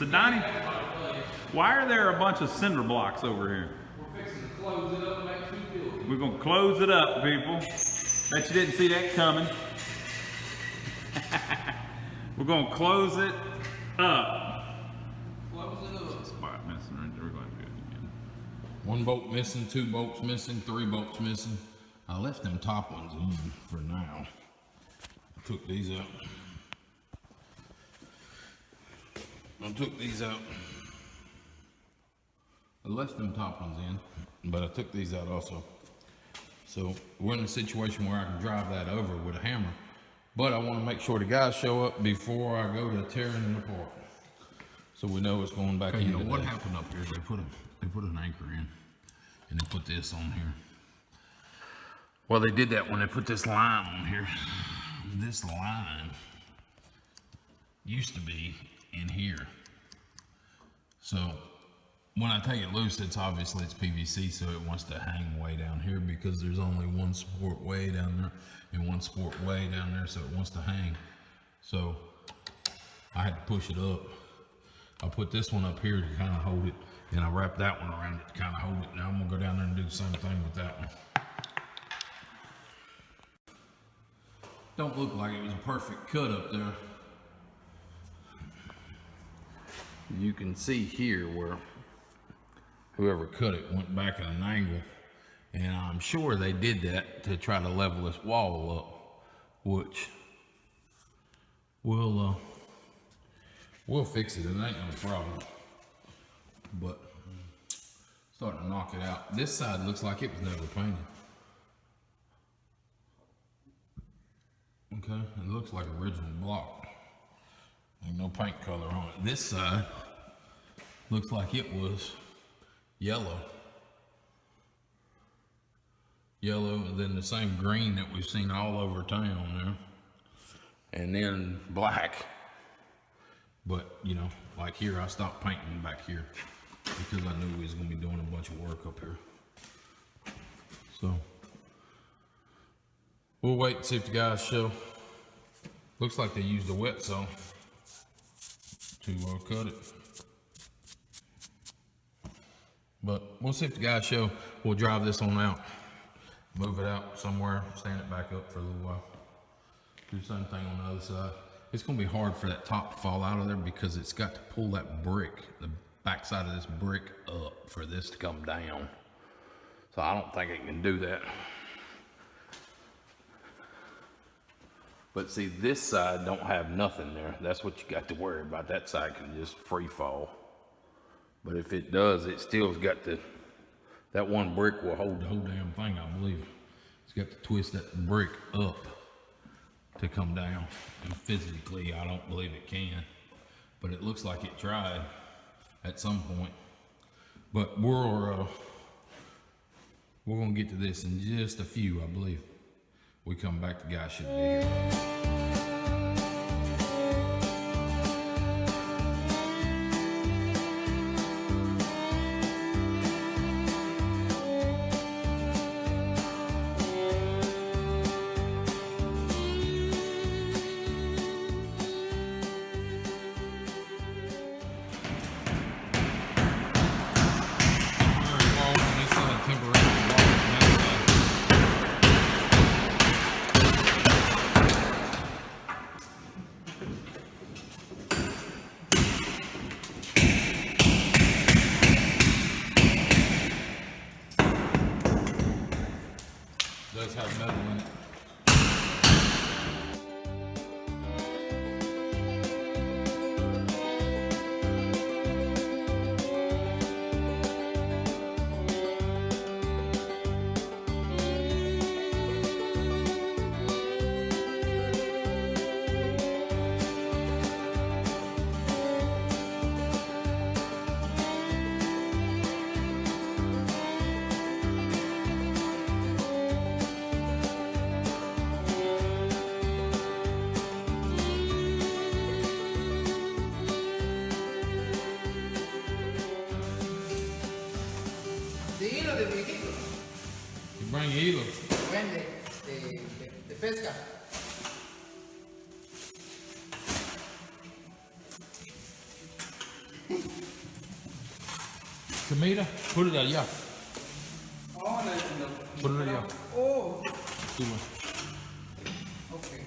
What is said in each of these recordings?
So Donnie, why are there a bunch of cinder blocks over here? We're fixing to close it up and make two buildings. We're gonna close it up, people. Bet you didn't see that coming. We're gonna close it up. Close it up. Spot missing right there. We're going to do it again. One bolt missing, 2 bolts missing, 3 bolts missing. I left them top ones in for now. I took these out. I left them top ones in, but I took these out also. So we're in a situation where I can drive that over with a hammer, but I want to make sure the guys show up before I go to tearing them apart. So we know it's going back in. You know what happened up here? They put an anchor in, and they put this on here. Well, they did that when they put this line on here. This line used to be in here. So when I take it loose, it's obviously it's PVC, so it wants to hang way down here because there's only one support way down there and one support way down there, so it wants to hang. So I had to push it up. I put this one up here to kind of hold it, and I wrapped that one around it to kind of hold it. Now I'm gonna go down there and do the same thing with that one. Don't look like it was a perfect cut up there. You can see here where whoever cut it went back at an angle, and I'm sure they did that to try to level this wall up, which we'll fix it. It ain't no problem. But starting to knock it out. This side looks like it was never painted. Okay, it looks like original block. Ain't no paint color on it. This side looks like it was yellow. Yellow, and then the same green that we've seen all over town there. And then black. But, you know, like here, I stopped painting back here because I knew we was gonna be doing a bunch of work up here. So, we'll wait and see if the guys show. Looks like they used a wet saw to cut it. But we'll see if the guys show. We'll drive this one out, move it out somewhere, stand it back up for a little while. Do the same thing on the other side. It's gonna be hard for that top to fall out of there because it's got to pull that brick, the back side of this brick up for this to come down. So I don't think it can do that. But see, this side don't have nothing there. That's what you got to worry about. That side can just free fall. But if it does, it still's got to, that one brick will hold the whole damn thing, I believe. It's got to twist that brick up to come down. And physically, I don't believe it can. But it looks like it tried at some point. But we're gonna get to this in just a few, I believe. We come back, the guy should be here. Does have metal in it. Bring hilo. Vende de pesca. Tomato, put it allá. Oh, no. Put it allá. Oh, Sube. okay.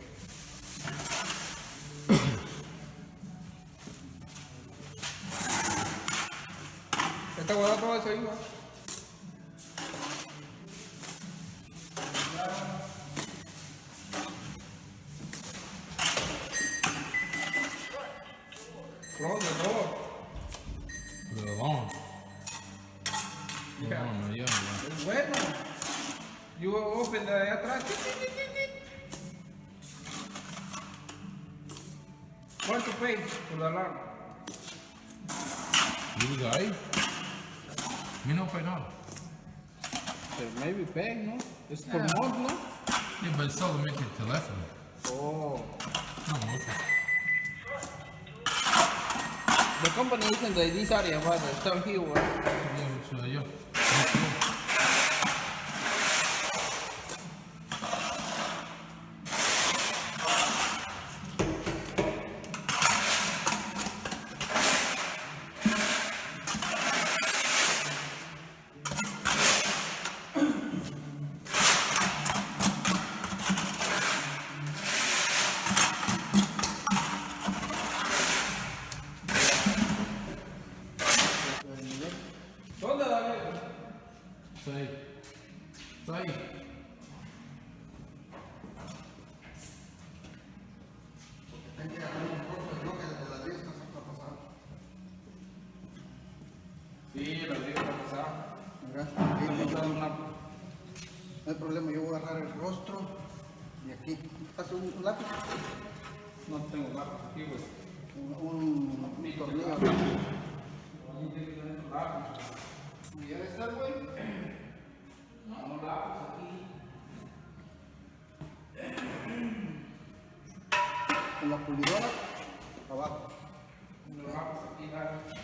Esta guarda todo eso igual. Close the door. Put it along. Yeah. Along, yeah, yeah. Es bueno. You open de ahí atrás. ¿Cuánto pay por la alarma? You was ahí. Me no pay nada. Maybe pay, ¿no? Es por month, ¿no? Yeah, but it's solamente el teléfono. Oh. No, mucho. The company is in this area, but it's down here. Yeah, it's allá. ¿Dónde la veo? Say. Say. Sí, lo digo para pasar. Mira, no hay problema, yo voy a agarrar el rostro y aquí, ¿pasa un lápiz? No tengo lápiz aquí, güey. Un tornillo. ¿Y debe estar, güey? No, lápiz aquí. Con la pulidora, abajo. No, lápiz aquí, lápiz.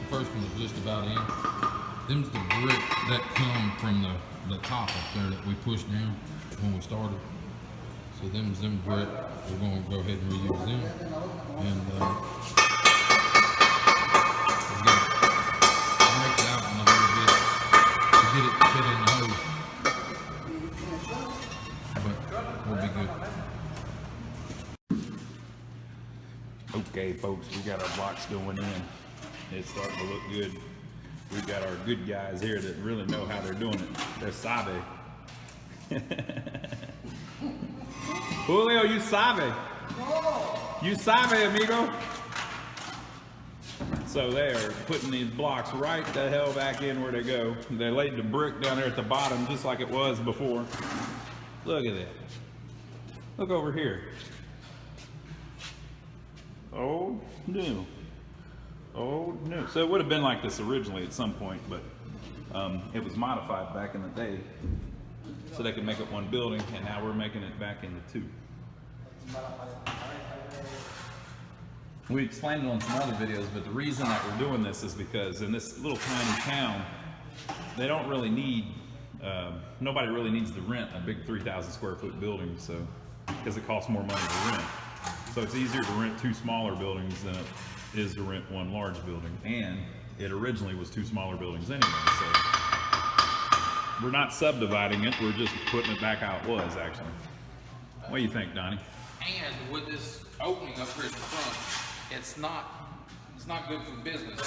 First one was just about in. Them's the brick that come from the top up there that we pushed down when we started. So them's them brick. We're gonna go ahead and reuse them. And we're gonna break it out in a little bit to get it to fit in the hose. But we'll be good. Okay, folks, we got our blocks going in. It's starting to look good. We've got our good guys here that really know how they're doing it. They're sabe. Julio, you sabe. You sabe, amigo. So they are putting these blocks right the hell back in where they go. They laid the brick down there at the bottom just like it was before. Look at that. Look over here. Oh, no. Oh, no. So it would have been like this originally at some point, but it was modified back in the day so they could make it one building, and now we're making it back into two. We explained it on some other videos, but the reason that we're doing this is because in this little tiny town, they don't really need, nobody really needs to rent a big 3,000 square foot building, so, because it costs more money to rent. So it's easier to rent two smaller buildings than it is to rent one large building, and it originally was two smaller buildings anyway, so we're not subdividing it, we're just putting it back how it was actually. What do you think, Donnie? And with this opening up here at the front, it's not good for business.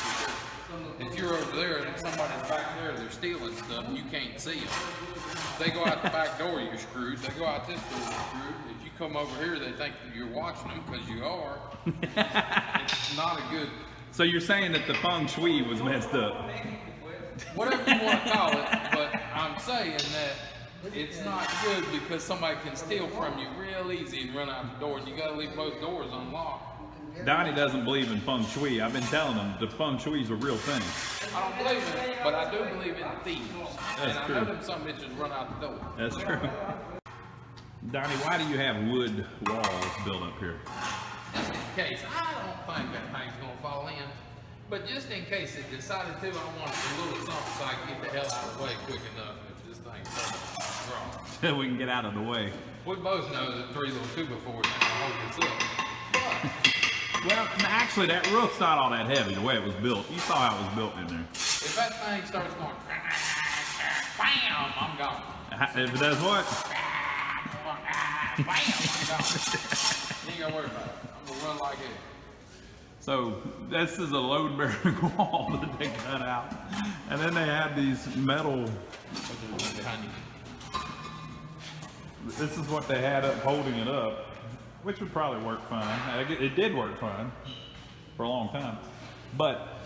If you're over there and somebody's back there, they're stealing stuff, and you can't see them. If they go out the back door, you're screwed. If they go out this door, you're screwed. If you come over here, they think that you're watching them because you are. It's not a good. So you're saying that the feng shui was messed up? whatever you want to call it, but I'm saying that it's not good because somebody can steal from you real easy and run out the door, and you gotta leave both doors unlocked. Donnie doesn't believe in feng shui. I've been telling him the feng shui is a real thing. I don't believe in it, but I do believe in thieves. That's and true. I know them some bitches run out the door. That's true. Donnie, why do you have wood walls built up here? Just in case. I don't think that thing's gonna fall in. But just in case it decided to, I wanted a little something so I can get the hell out of the way quick enough if this thing starts wrong. So we can get out of the way. We both know that 3 little 2x4s ain't gonna hold this up. Well, actually, that roof's not all that heavy the way it was built. You saw how it was built in there. If that thing starts going, bam, I'm gone. If it does what? Bam, I'm gone. You ain't gotta worry about it. I'm gonna run like it. So this is a load-bearing wall that they cut out, and then they had these metal. This is what they had up holding it up, which would probably work fine. It did work fine for a long time, but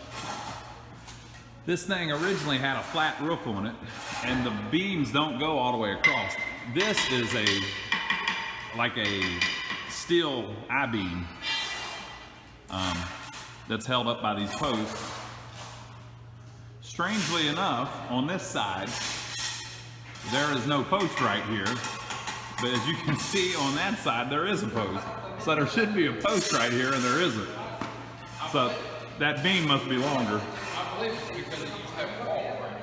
this thing originally had a flat roof on it, and the beams don't go all the way across. This is like a steel I-beam that's held up by these posts. Strangely enough, on this side, there is no post right here, but as you can see on that side, there is a post. So there should be a post right here, and there isn't. So that beam must be longer. I believe it's because it used to have a wall right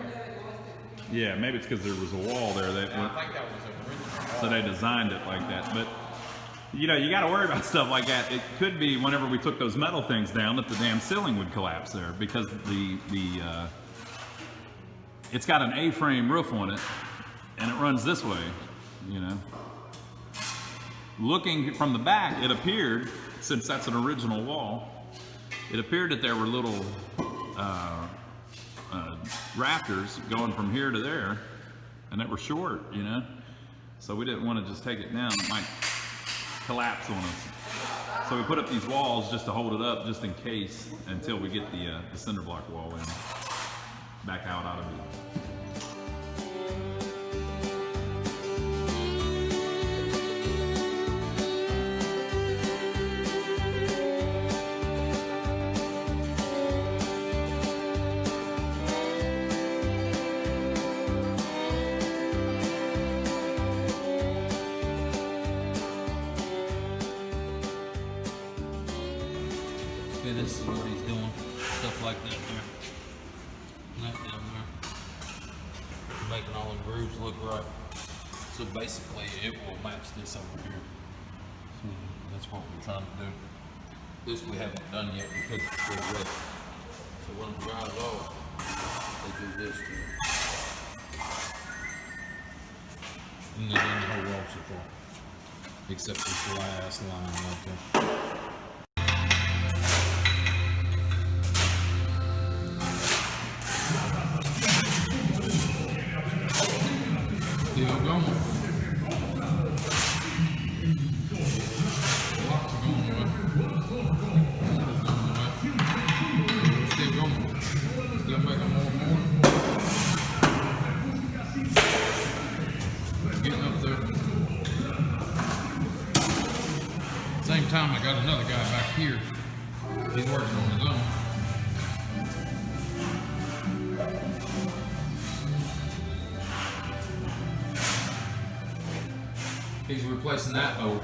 here. Yeah, maybe it's because there was a wall there. And I think that was original. So they designed it like that. But you know, you got to worry about stuff like that. It could be whenever we took those metal things down that the damn ceiling would collapse there because it's got an A-frame roof on it, and it runs this way. You know, looking from the back, it appeared, since that's an original wall, it appeared that there were little rafters going from here to there, and that were short. You know, so we didn't want to just take it down. It might collapse on us. So we put up these walls just to hold it up, just in case, until we get the Cinderblock wall in, back out of it. Okay, this is what he's doing. Stuff like that there. And that down there. Making all the grooves look right. So basically it will match this over here. So that's what we're trying to do. This we haven't done yet because it's still wet. So when it dries off, they do this to it. And they done the whole wall so far. Except this last line right there. Still going. Lots are going away. Still going. Still making more and more. Getting up there. Same time, I got another guy back here. He's working on his own. He's replacing that hole.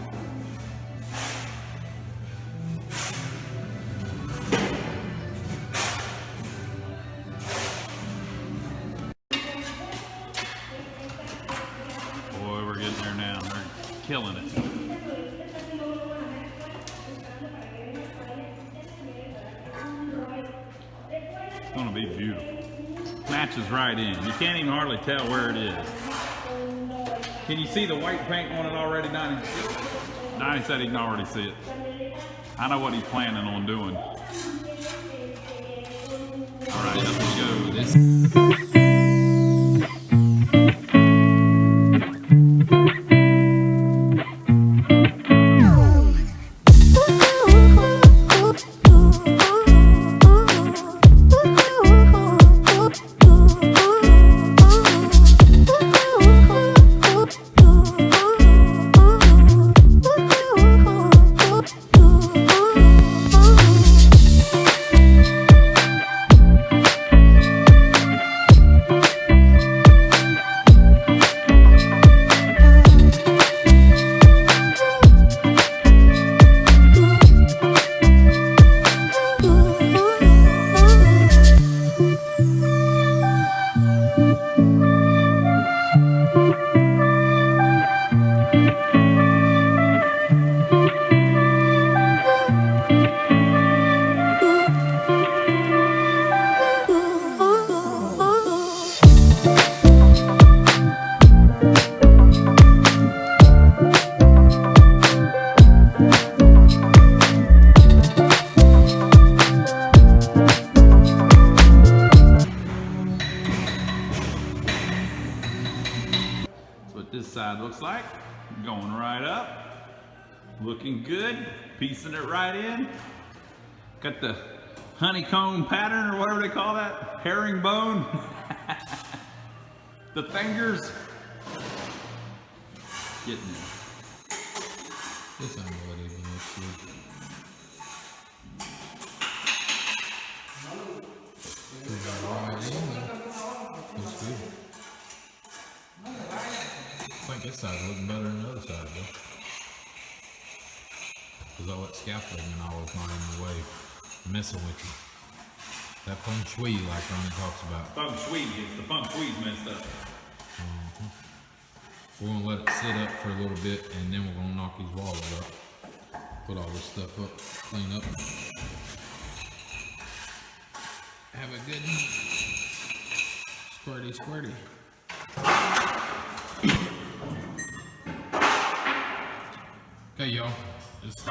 Boy, we're getting there now. They're killing it. It's gonna be beautiful. Matches right in. You can't even hardly tell where it is. Can you see the white paint on it already, Donnie? Donnie said he can already see it. I know what he's planning on doing. All right, up we go. side looks like. Going right up. Looking good. Piecing it right in. Got the honeycomb pattern or whatever they call that. Herringbone. The fingers. Getting there. This unbelievable. Looks good. We got right in there. Looks good. I think this side's looking better than the other side, though. Because all that scaffolding and all is not in the way, messing with you. That feng shui, like Ronnie talks about. Feng shui, the feng shui's messed up. We're gonna let it sit up for a little bit, and then we're gonna knock these walls up. Put all this stuff up, clean up. Have a good squirty squirty. Okay, y'all. This the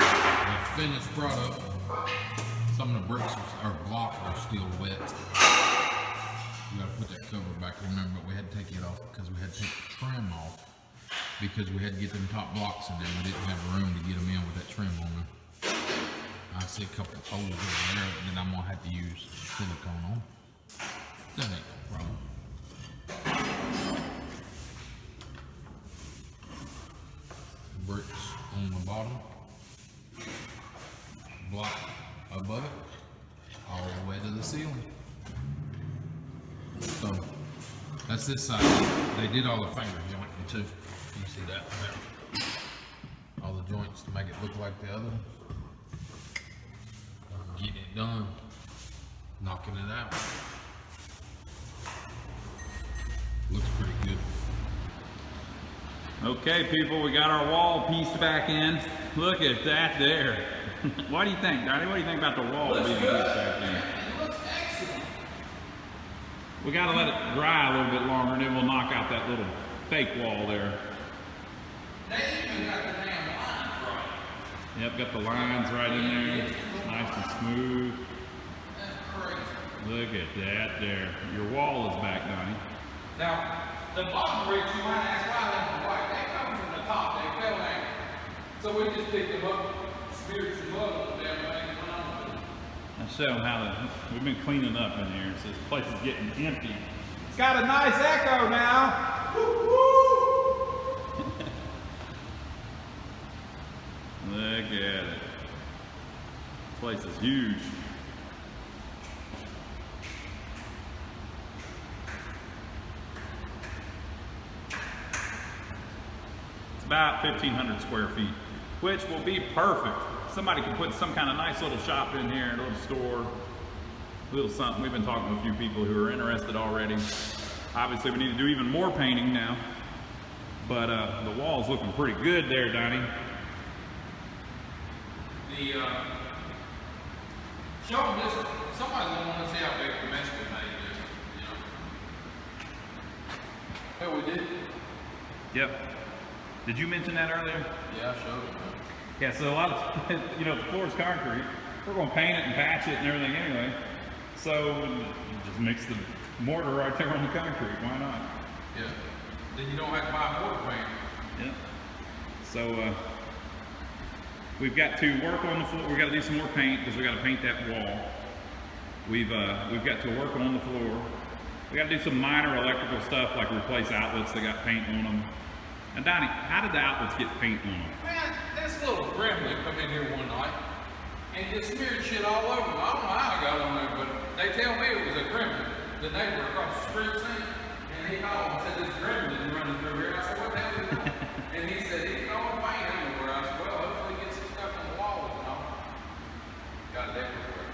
finished product. Some of the bricks or block are still wet. We gotta put that cover back. Remember, we had to take it off because we had to take the trim off because we had to get them top blocks in there. We didn't have room to get them in with that trim on them. I see a couple of holes over there that I'm gonna have to use silicone on. That ain't no problem. Bricks on the bottom, block above it, all the way to the ceiling. So that's this side. They did all the finger jointing too. You see that there? All the joints to make it look like the other one. Getting it done, knocking it out. Looks pretty good. Okay, people, we got our wall pieced back in. Look at that there. What do you think, Donnie? What do you think about the wall being pieced back in? It looks excellent. We got to let it dry a little bit longer, and then we'll knock out that little fake wall there. They even got the damn lines right. Yep, got the lines right in there. It's nice and smooth. That's crazy. Look at that there. Your wall is back, Donnie. Now, the bottom bricks, you might ask why they're white. They come from the top, they fell down. So we just picked them up, smeared some mud on them, and went on with it. I'll show them how we've been cleaning up in here, so this place is getting empty. It's got a nice echo now. Woo-hoo! Look at it. This place is huge. It's about 1,500 square feet, which will be perfect. Somebody can put some kind of nice little shop in here, a little store, a little something. We've been talking to a few people who are interested already. Obviously, we need to do even more painting now, but the wall's looking pretty good there, Donnie. Show them this. Somebody's gonna want to see how big the Mexican made is. You know. Oh, we did. Yep. Did you mention that earlier? Yeah, I showed it. Yeah, so a lot of, the floor's concrete. We're going to paint it and patch it and everything anyway. So just mix the mortar right there on the concrete. Why not? Yeah. Then you don't have to buy mortar paint. Yeah. So we've got to work on the floor. We've got to do some more paint because we got to paint that wall. We've got to work on the floor. We got to do some minor electrical stuff like replace outlets that got paint on them. And Donnie, how did the outlets get paint on them? Man, this little gremlin come in here one night and just smeared shit all over me. I don't know how I got on there, but they tell me it was a gremlin. The neighbor across the street seen it, and he called and said, this gremlin running through here. I said, what the hell is that? And he said, he's throwing paint everywhere. I said, well, hopefully he gets some stuff on the walls and all. Got it everywhere.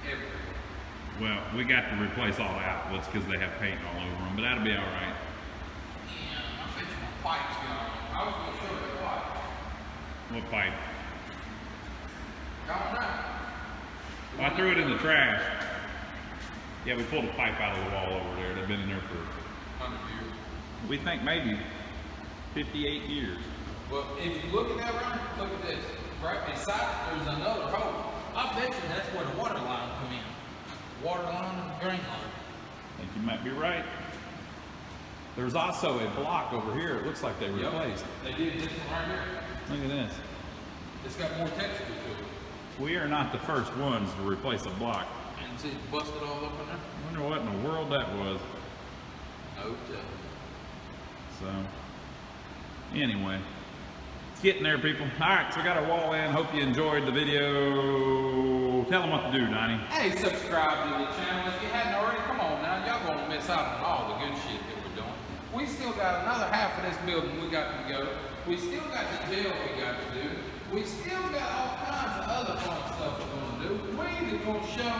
Everywhere. Well, we got to replace all the outlets because they have paint all over them, but that'll be all right. Yeah, I bet you my pipe's gone. I was going to show you the pipe. What pipe? Gone now. Well, I threw it in the trash. Yeah, we pulled a pipe out of the wall over there. They've been in there for, 100 years. we think maybe 58 years. Well, if you look at that right, look at this. Right beside there's another hole. I bet you that's where the water line come in. Water line and drain line. I think you might be right. There's also a block over here. It looks like they replaced. They did this one right here. Look at this. It's got more texture to it. We are not the first ones to replace a block. And see, it's busted all up in there. I wonder what in the world that was. No telling. So, anyway, it's getting there, people. All right, so we got our wall in. Hope you enjoyed the video. Tell them what to do, Donnie. Hey, subscribe to the channel if you hadn't already. Come on now, y'all gonna miss out on all the good shit that we're doing. We still got another half of this building we got to go. We still got the jail we got to do. We still got all kinds of other fun stuff we're gonna do. We even gonna show,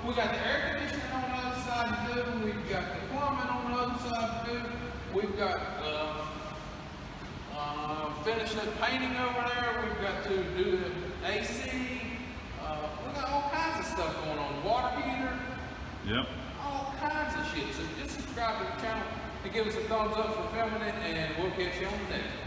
we got the air conditioning on the other side to do. We've got the plumbing on the other side to do. We've got finish the painting over there. We've got to do the AC. We got all kinds of stuff going on. Water heater. Yep. All kinds of shit. So just subscribe to the channel and give us a thumbs up for filming it, and we'll catch you on the next one.